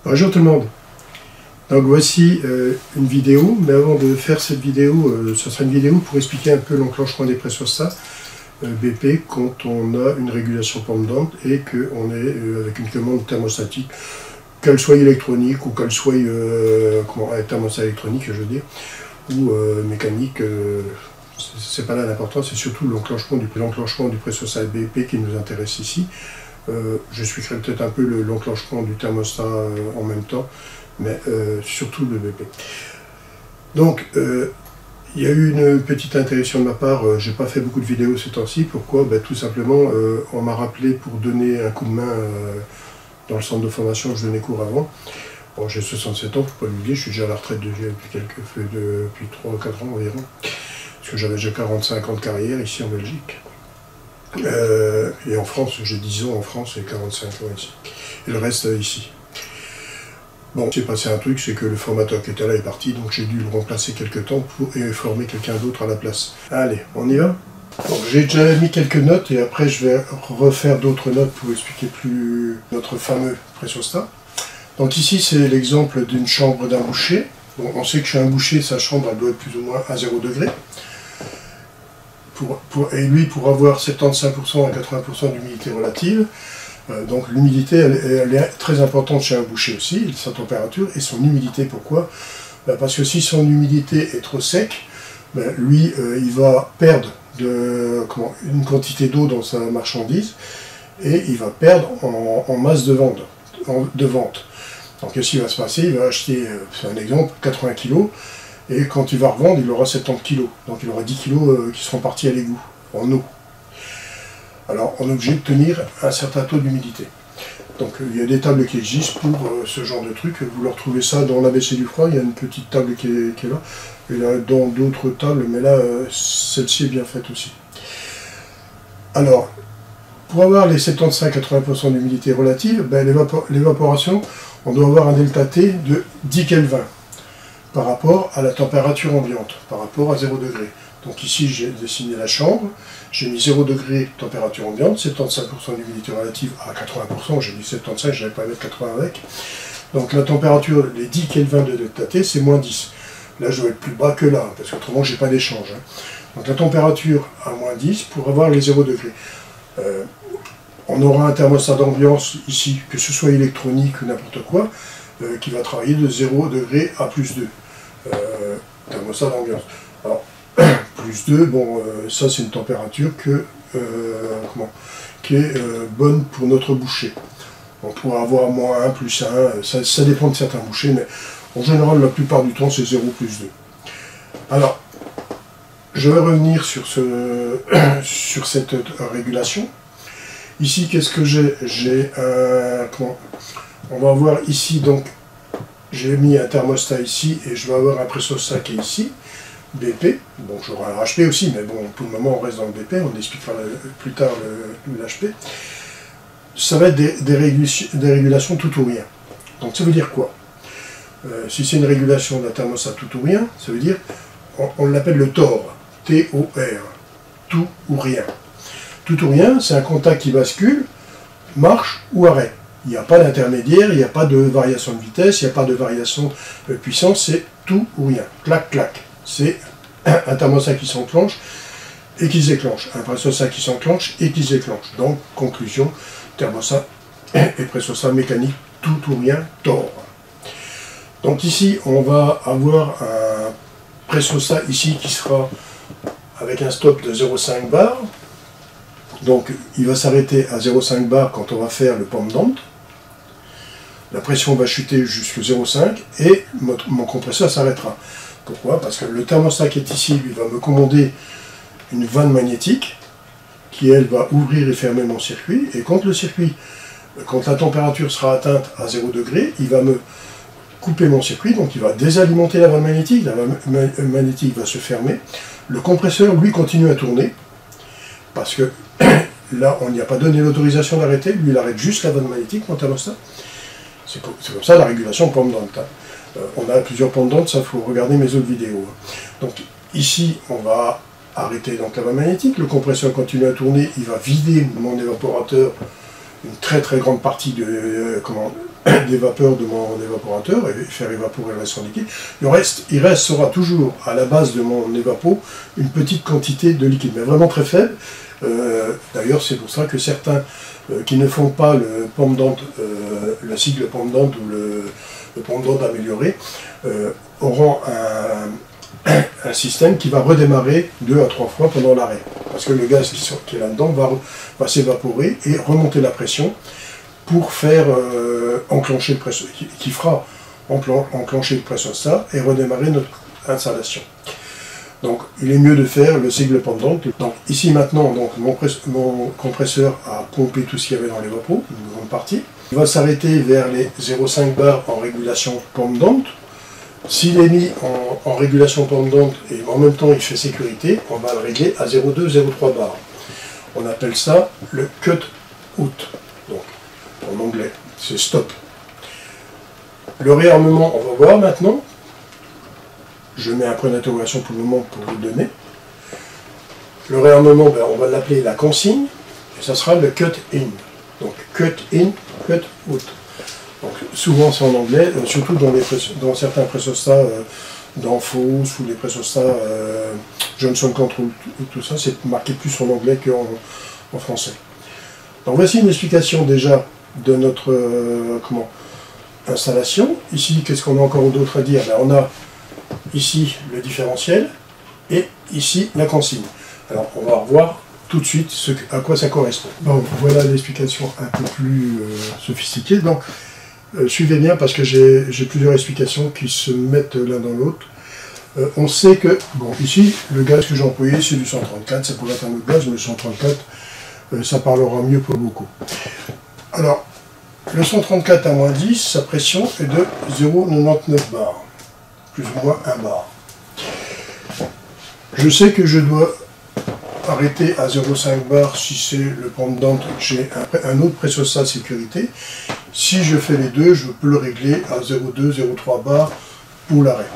Bonjour tout le monde. Donc voici une vidéo, mais avant de faire cette vidéo, ce sera une vidéo pour expliquer un peu l'enclenchement des pressostats BP quand on a une régulation pendante et qu'on est avec une commande thermostatique, qu'elle soit électronique ou qu'elle soit un thermostat électronique, je veux dire, ou mécanique. C'est pas là l'important, c'est surtout l'enclenchement du pressostat BP qui nous intéresse ici. J'expliquerai peut-être un peu l'enclenchement du thermostat en même temps, mais surtout le BP. Donc, il y a eu une petite interruption de ma part, j'ai pas fait beaucoup de vidéos ces temps-ci. Pourquoi? Tout simplement, on m'a rappelé pour donner un coup de main dans le centre de formation où je donnais cours avant. Bon, j'ai 67 ans, faut pas l'oublier, je suis déjà à la retraite depuis 3 ou 4 ans environ, parce que j'avais déjà 45 ans de carrière ici en Belgique. Et en France, j'ai 10 ans en France et 45 ans ici. Et le reste ici. Bon, c'est passé un truc, c'est que le formateur qui était là est parti, donc j'ai dû le remplacer quelques temps et former quelqu'un d'autre à la place. Allez, on y va? Bon, j'ai déjà mis quelques notes et après je vais refaire d'autres notes pour expliquer plus notre fameux pressostat. Donc ici c'est l'exemple d'une chambre d'un boucher. Bon, on sait que chez un boucher, sa chambre elle doit être plus ou moins à 0 degré. Et lui, pour avoir 75% à 80% d'humidité relative, donc l'humidité, elle est très importante chez un boucher aussi, sa température et son humidité. Pourquoi? Parce que si son humidité est trop sec, lui, il va perdre une quantité d'eau dans sa marchandise et il va perdre en masse de vente. Donc qu'est-ce qui va se passer? Il va acheter, c'est un exemple, 80 kg. Et quand il va revendre, il aura 70 kg. Donc il aura 10 kg qui seront partis à l'égout, en eau. Alors on est obligé de tenir un certain taux d'humidité. Donc il y a des tables qui existent pour ce genre de truc. Vous leur trouvez ça dans l'ABC du froid, il y a une petite table qui est là. Et là, dans d'autres tables, mais là, celle-ci est bien faite aussi. Alors, pour avoir les 75-80% d'humidité relative, l'évaporation, on doit avoir un delta T de 10 Kelvin. Par rapport à la température ambiante, par rapport à 0 degré. Donc ici, j'ai dessiné la chambre, j'ai mis 0 degré température ambiante, 75% d'humidité relative à 80%, j'ai mis 75, je n'avais pas à mettre 80 avec. Donc la température, les 10 Kelvin de delta T, c'est moins 10. Là, je dois être plus bas que là, parce qu'autrement, je n'ai pas d'échange. Donc la température à moins 10 pour avoir les 0 degrés. On aura un thermostat d'ambiance ici, que ce soit électronique ou n'importe quoi, qui va travailler de 0 degré à plus 2. Thermostat d'ambiance. Alors, plus 2, bon, ça c'est une température qui est bonne pour notre boucher. On pourra avoir moins 1, plus 1, ça dépend de certains bouchers, mais en général, la plupart du temps, c'est 0 plus 2. Alors, je vais revenir sur cette régulation. Ici, qu'est-ce que j'ai? J'ai un... On va voir ici, donc, j'ai mis un thermostat ici et je vais avoir un pressostat qui est ici, BP. Bon, j'aurai un HP aussi, mais bon, pour le moment, on reste dans le BP, on expliquera plus tard l'HP. Ça va être des régulations tout ou rien. Donc, ça veut dire quoi? Si c'est une régulation d'un thermostat tout ou rien, ça veut dire, on l'appelle le TOR, T-O-R, tout ou rien. Tout ou rien, c'est un contact qui bascule, marche ou arrête. Il n'y a pas d'intermédiaire, il n'y a pas de variation de vitesse, il n'y a pas de variation de puissance, c'est tout ou rien. Clac, clac. C'est un thermostat qui s'enclenche et qui se déclenche. Un pressostat qui s'enclenche et qui se déclenche. Donc, conclusion, thermostat et pressostat mécanique, tout ou rien, TOR. Donc ici, on va avoir un pressostat ici qui sera avec un stop de 0,5 bar. Donc, il va s'arrêter à 0,5 bar quand on va faire le pendant. La pression va chuter jusqu'à 0,5 et mon compresseur s'arrêtera. Pourquoi? Parce que le thermostat qui est ici, lui, va me commander une vanne magnétique qui, elle, va ouvrir et fermer mon circuit. Et quand la température sera atteinte à 0 degré, il va me couper mon circuit, donc il va désalimenter la vanne magnétique, la vanne magnétique va se fermer. Le compresseur, lui, continue à tourner, parce que là, on n'y a pas donné l'autorisation d'arrêter, lui, il arrête juste la vanne magnétique, mon thermostat. C'est comme ça la régulation pendante. On a plusieurs pendantes, ça, il faut regarder mes autres vidéos. Donc ici, on va arrêter donc la vanne magnétique, le compresseur continue à tourner, il va vider mon évaporateur, une très très grande partie des vapeurs de mon évaporateur et faire évaporer le reste en liquide, il restera toujours à la base de mon évapo une petite quantité de liquide, mais vraiment très faible. D'ailleurs, c'est pour ça que certains qui ne font pas le pendant, le cycle pendant ou le pendant amélioré, auront un système qui va redémarrer 2 à 3 fois pendant l'arrêt. Parce que le gaz qui est là-dedans va s'évaporer et remonter la pression pour faire enclencher le presseur, qui fera enclencher le pressostat et redémarrer notre installation. Donc il est mieux de faire le cycle pendant. Donc ici maintenant, donc, mon compresseur a pompé tout ce qu'il y avait dans les vapos, une grande partie. Il va s'arrêter vers les 0,5 bars en régulation pendante. S'il est mis en régulation pendante et en même temps il fait sécurité, on va le régler à 0,2, 0,3 bars. On appelle ça le cut out. Donc en anglais, c'est stop. Le réarmement, on va voir maintenant. Je mets un point d'interrogation pour le moment pour vous le donner. Le réarmement, ben, on va l'appeler la consigne, et ça sera le cut in. Donc cut in, cut out. Donc, souvent c'est en anglais, surtout dans certains pressostats d'Enfos ou les pressostats Johnson Control, tout ça, c'est marqué plus en anglais qu'en français. Donc voici une explication déjà de notre installation. Ici, qu'est-ce qu'on a encore d'autre à dire? Ben, on a ici le différentiel et ici la consigne. Alors on va revoir tout de suite à quoi ça correspond. Bon, voilà l'explication un peu plus sophistiquée. Donc suivez bien parce que j'ai plusieurs explications qui se mettent l'un dans l'autre. On sait que, bon, ici, le gaz que j'ai employé, c'est du 134, ça pourrait être un autre gaz, mais le 134, ça parlera mieux pour beaucoup. Alors, le 134 à moins 10, sa pression est de 0,99 bar, plus ou moins 1 bar. Je sais que je dois arrêter à 0,5 bar si c'est le pendant, j'ai un autre pressostat de sécurité. Si je fais les deux, je peux le régler à 0,2, 0,3 bar pour l'arrêt.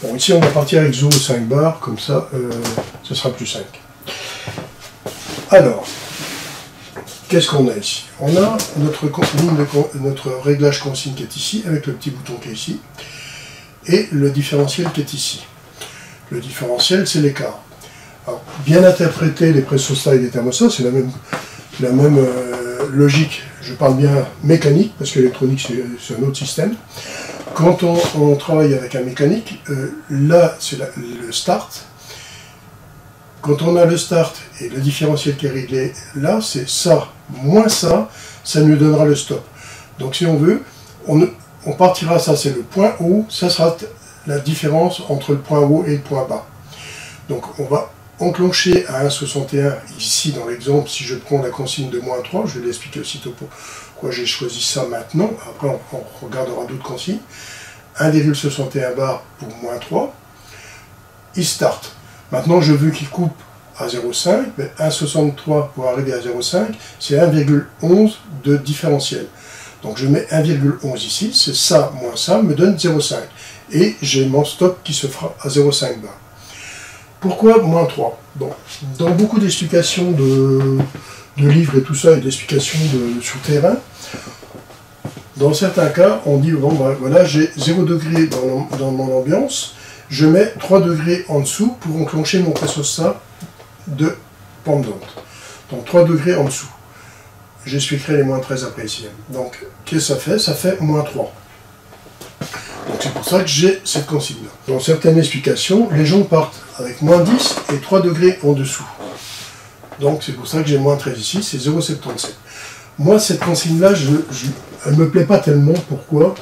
Bon, ici on va partir avec 0,5 bar, comme ça, ce sera plus 5. Alors, qu'est-ce qu'on a ici? On a notre réglage consigne qui est ici, avec le petit bouton qui est ici, et le différentiel qui est ici. Le différentiel, c'est l'écart. Alors, bien interpréter les pressostats et les thermostats, c'est la même logique. Je parle bien mécanique, parce que l'électronique, c'est un autre système. Quand on travaille avec un mécanique, là, c'est le start. Quand on a le start et le différentiel qui est réglé, là, c'est ça, moins ça, ça nous donnera le stop. Donc si on veut, on partira, ça c'est le point haut, ça sera la différence entre le point haut et le point bas. Donc on va enclencher à 1,61, ici dans l'exemple, si je prends la consigne de moins 3, je vais l'expliquer aussitôt pourquoi j'ai choisi ça maintenant, après on regardera d'autres consignes, 1,61 bar pour moins 3, il start. Maintenant je veux qu'il coupe à 0,5, mais 1,63 pour arriver à 0,5, c'est 1,11 de différentiel. Donc je mets 1,11 ici, c'est ça moins ça, me donne 0,5. Et j'ai mon stop qui se fera à 0,5 bar. Pourquoi moins 3? Bon, dans beaucoup d'explications de livres et tout ça, et d'explications sur terrain, dans certains cas, on dit, bon, ben, voilà, j'ai 0 degré dans mon ambiance, je mets 3 degrés en dessous pour enclencher mon pressostat de pendante. Donc 3 degrés en dessous. J'expliquerai les moins 13 après ici. Donc, qu'est-ce que ça fait? Ça fait moins 3. Donc c'est pour ça que j'ai cette consigne-là. Dans certaines explications, les gens partent avec moins 10 et 3 degrés en dessous. Donc c'est pour ça que j'ai moins 13 ici, c'est 0,77. Moi, cette consigne-là, elle ne me plaît pas tellement. Pourquoi?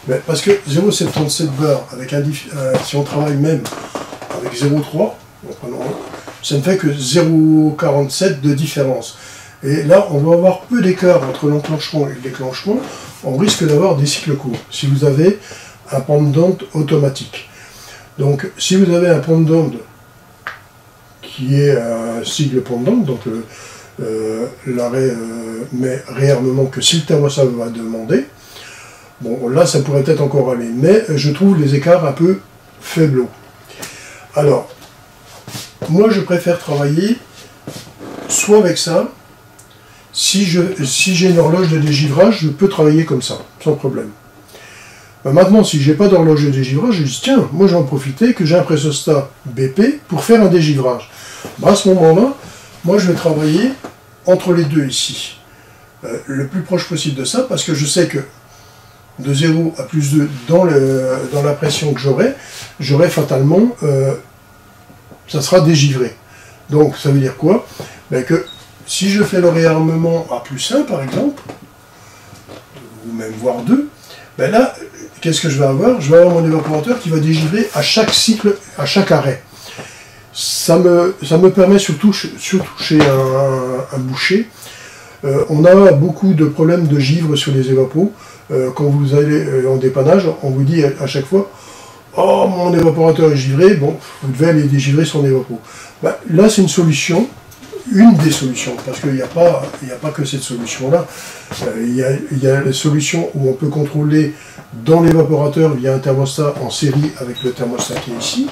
Ben, parce que 0,77 bar, avec si on travaille même avec 0,3, ça ne fait que 0,47 de différence. Et là, on va avoir peu d'écart entre l'enclenchement et le déclenchement. On risque d'avoir des cycles courts. Si vous avez un pendant automatique. Donc, si vous avez un pendant qui est un cycle pendant, donc l'arrêt mais réarmement que si le thermostat va demander, bon, là, ça pourrait peut-être encore aller, mais je trouve les écarts un peu faiblots. Alors, moi, je préfère travailler soit avec ça, si j'ai une horloge de dégivrage, je peux travailler comme ça, sans problème. Maintenant, si j'ai pas d'horloge de dégivrage, je dis tiens, moi j'en profiter que j'ai un pressostat BP pour faire un dégivrage. À ce moment-là, moi je vais travailler entre les deux ici. Le plus proche possible de ça, parce que je sais que de 0 à plus 2 dans la pression que j'aurai fatalement, ça sera dégivré. Donc ça veut dire quoi? Que si je fais le réarmement à plus 1 par exemple, ou même voire 2, là, qu'est-ce que je vais avoir? Je vais avoir mon évaporateur qui va dégivrer à chaque cycle, à chaque arrêt. Ça me permet surtout chez un boucher, on a beaucoup de problèmes de givre sur les évapos. Quand vous allez en dépannage, on vous dit à chaque fois « Oh, mon évaporateur est givré, bon, vous devez aller dégivrer son évapo. » Là, c'est une solution, une des solutions, parce qu'il n'y a pas que cette solution-là. Il y a la solution où on peut contrôler dans l'évaporateur via un thermostat en série avec le thermostat qui est ici,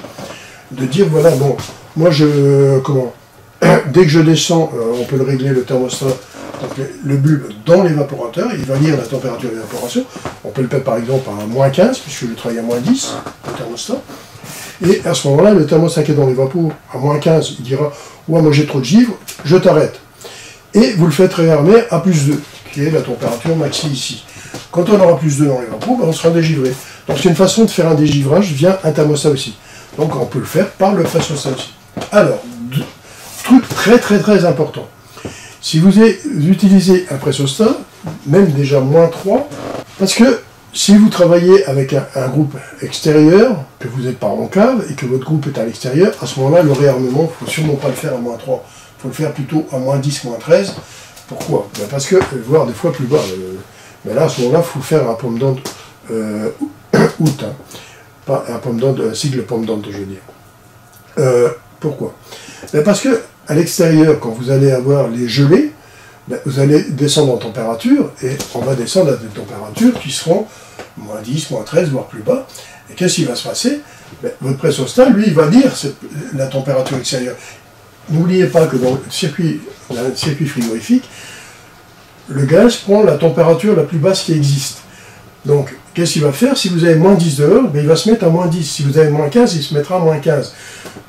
de dire voilà, bon, moi dès que je descends, on peut le régler le thermostat, donc le bulbe dans l'évaporateur, il va lire la température d'évaporation. On peut le mettre par exemple à moins 15, puisque je travaille à moins 10, le thermostat. Et à ce moment-là, le thermostat qui est dans l'évapo, à moins 15, il dira ouais, moi j'ai trop de givre, je t'arrête. Et vous le faites réarmer à plus 2, qui est la température maxi ici. Quand on aura plus 2 dans l'évapo, on sera dégivré. Donc c'est une façon de faire un dégivrage via un thermostat aussi. Donc on peut le faire par le pressostat aussi. Alors, truc très très très important. Si vous utilisez un pressostat, même déjà moins 3, parce que si vous travaillez avec un groupe extérieur, que vous n'êtes pas en cave et que votre groupe est à l'extérieur, à ce moment-là, le réarmement, il ne faut sûrement pas le faire à moins 3. Il faut le faire plutôt à moins 10, moins 13. Pourquoi? Parce que, voire des fois plus bas. Mais là, à ce moment-là, il faut faire un pomme d'onde août. Hein. Pas un pomme d'onde, un cycle pomme d'onde, je veux dire. Pourquoi? Parce que à l'extérieur, quand vous allez avoir les gelées, vous allez descendre en température, et on va descendre à des températures qui seront moins 10, moins 13, voire plus bas. Et qu'est-ce qui va se passer? Votre pressostat, lui, il va lire la température extérieure. N'oubliez pas que dans le circuit frigorifique, le gaz prend la température la plus basse qui existe. Donc, qu'est-ce qu'il va faire? Si vous avez moins 10 dehors, il va se mettre à moins 10. Si vous avez moins 15, il se mettra à moins 15.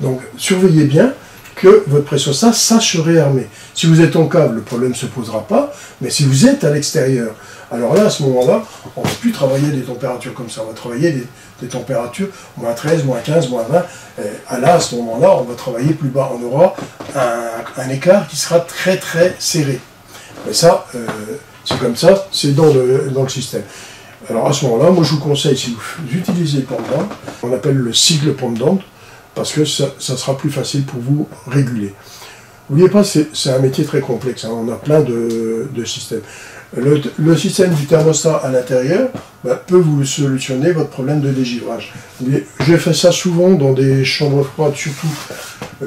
Donc, surveillez bien que votre pressostat sache se réarmer. Si vous êtes en cave, le problème ne se posera pas, mais si vous êtes à l'extérieur, alors là, à ce moment-là, on ne va plus travailler des températures comme ça, on va travailler des températures moins 13, moins 15, moins 20, là, à ce moment-là, on va travailler plus bas, on aura un écart qui sera très très serré. Mais ça, c'est comme ça, c'est dans le système. Alors à ce moment-là, moi je vous conseille, si vous utilisez le pomme d'onde, on appelle le cycle pomme d'onde, parce que ça sera plus facile pour vous réguler. N'oubliez pas, c'est un métier très complexe, hein, on a plein de systèmes. Le système du thermostat à l'intérieur peut vous solutionner votre problème de dégivrage. J'ai fait ça souvent dans des chambres froides, surtout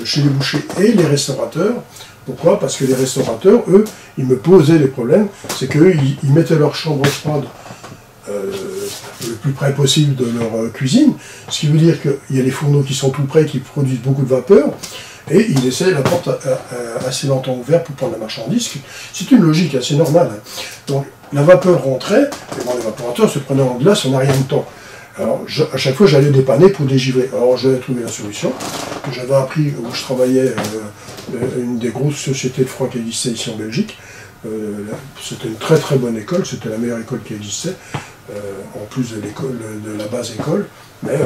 chez les bouchers et les restaurateurs. Pourquoi? Parce que les restaurateurs, eux, ils me posaient les problèmes, c'est qu'eux, ils mettaient leur chambre froide le plus près possible de leur cuisine, ce qui veut dire qu'il y a les fourneaux qui sont tout près, qui produisent beaucoup de vapeur, et ils laissaient la porte assez longtemps ouverte pour prendre la marchandise. C'est une logique assez normale. Hein. Donc la vapeur rentrait, et mon évaporateur se prenait en glace en un rien de temps. Alors à chaque fois j'allais dépanner pour dégivrer. Alors j'avais trouvé la solution, que j'avais appris où je travaillais, une des grosses sociétés de froid qui existait ici en Belgique. C'était une très très bonne école, c'était la meilleure école qui existait, en plus de la base école, mais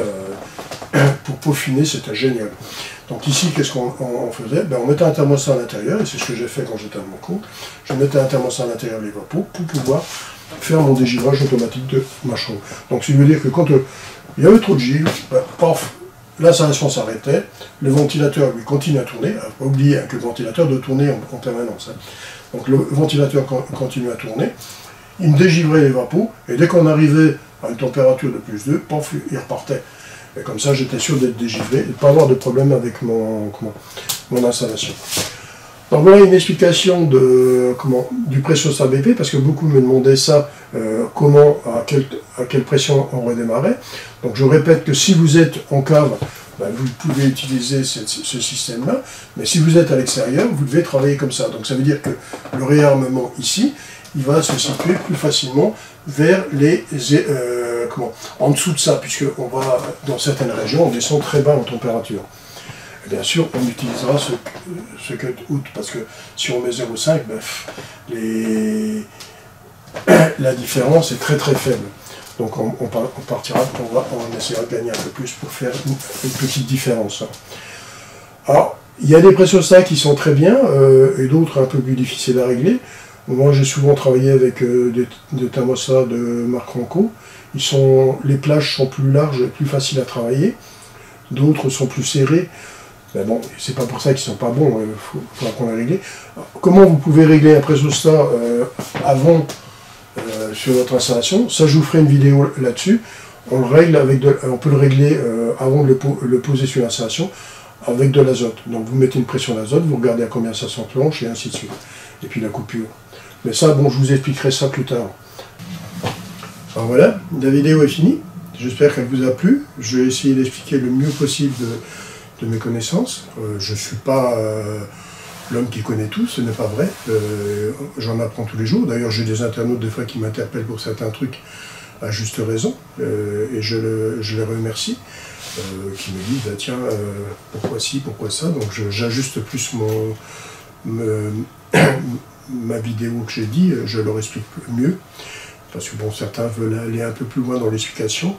pour peaufiner c'était génial. Donc ici, qu'est-ce qu'on faisait? On mettait un thermostat à l'intérieur, et c'est ce que j'ai fait quand j'étais à mon compte. Je mettais un thermostat à l'intérieur de l'évapo pour pouvoir faire mon dégivrage automatique de ma chambre. Donc ça veut dire que quand il y avait trop de givre, paf, l'installation s'arrêtait, le ventilateur lui continue à tourner. Il ne faut pas oublier que le ventilateur doit tourner en permanence. Hein. Donc le ventilateur continue à tourner, il me dégivrait les vapos, et dès qu'on arrivait à une température de plus 2, paf, il repartait. Et comme ça, j'étais sûr d'être dégivré et de ne pas avoir de problème avec mon installation. Donc voilà une explication du pressostat BP, parce que beaucoup me demandaient ça, à quelle pression on redémarrait. Donc je répète que si vous êtes en cave, ben, vous pouvez utiliser ce système-là, mais si vous êtes à l'extérieur, vous devez travailler comme ça. Donc ça veut dire que le réarmement ici, il va se situer plus facilement vers les en dessous de ça, puisqu'on va, dans certaines régions, on descend très bas en température. Et bien sûr, on utilisera ce cut out, parce que si on met 0,5, ben, la différence est très très faible. Donc on essaiera de gagner un peu plus pour faire une petite différence. Alors, il y a des pressostats qui sont très bien, et d'autres un peu plus difficiles à régler. Moi, j'ai souvent travaillé avec des thermostats de marque Renco. Les plages sont plus larges et plus faciles à travailler. D'autres sont plus serrés. Mais bon, c'est pas pour ça qu'ils sont pas bons, il faudra qu'on les règle. Comment vous pouvez régler un pressostat avant sur votre installation? Ça, je vous ferai une vidéo là-dessus. On peut le régler avant de le poser sur l'installation avec de l'azote. Donc vous mettez une pression d'azote, vous regardez à combien ça s'enclenche et ainsi de suite. Et puis la coupure. Mais ça, bon, je vous expliquerai ça plus tard. Alors voilà, la vidéo est finie. J'espère qu'elle vous a plu. Je vais essayer d'expliquer le mieux possible de mes connaissances. Je ne suis pas l'homme qui connaît tout, ce n'est pas vrai. J'en apprends tous les jours. D'ailleurs, j'ai des internautes des fois qui m'interpellent pour certains trucs à juste raison. Et je les remercie. Qui me disent, bah, tiens, pourquoi ci, pourquoi ça. Donc j'ajuste plus ma vidéo que j'ai dit, je leur explique mieux. Parce que bon, certains veulent aller un peu plus loin dans l'explication.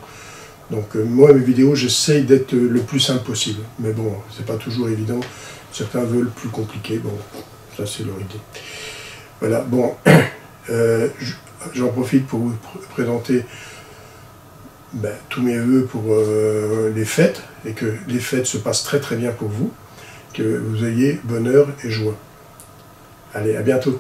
Donc moi, mes vidéos, j'essaye d'être le plus simple possible. Mais bon, c'est pas toujours évident. Certains veulent plus compliqué. Bon, ça c'est leur idée. Voilà, bon, j'en profite pour vous présenter tous mes vœux pour les fêtes, et que les fêtes se passent très très bien pour vous, que vous ayez bonheur et joie. Allez, à bientôt.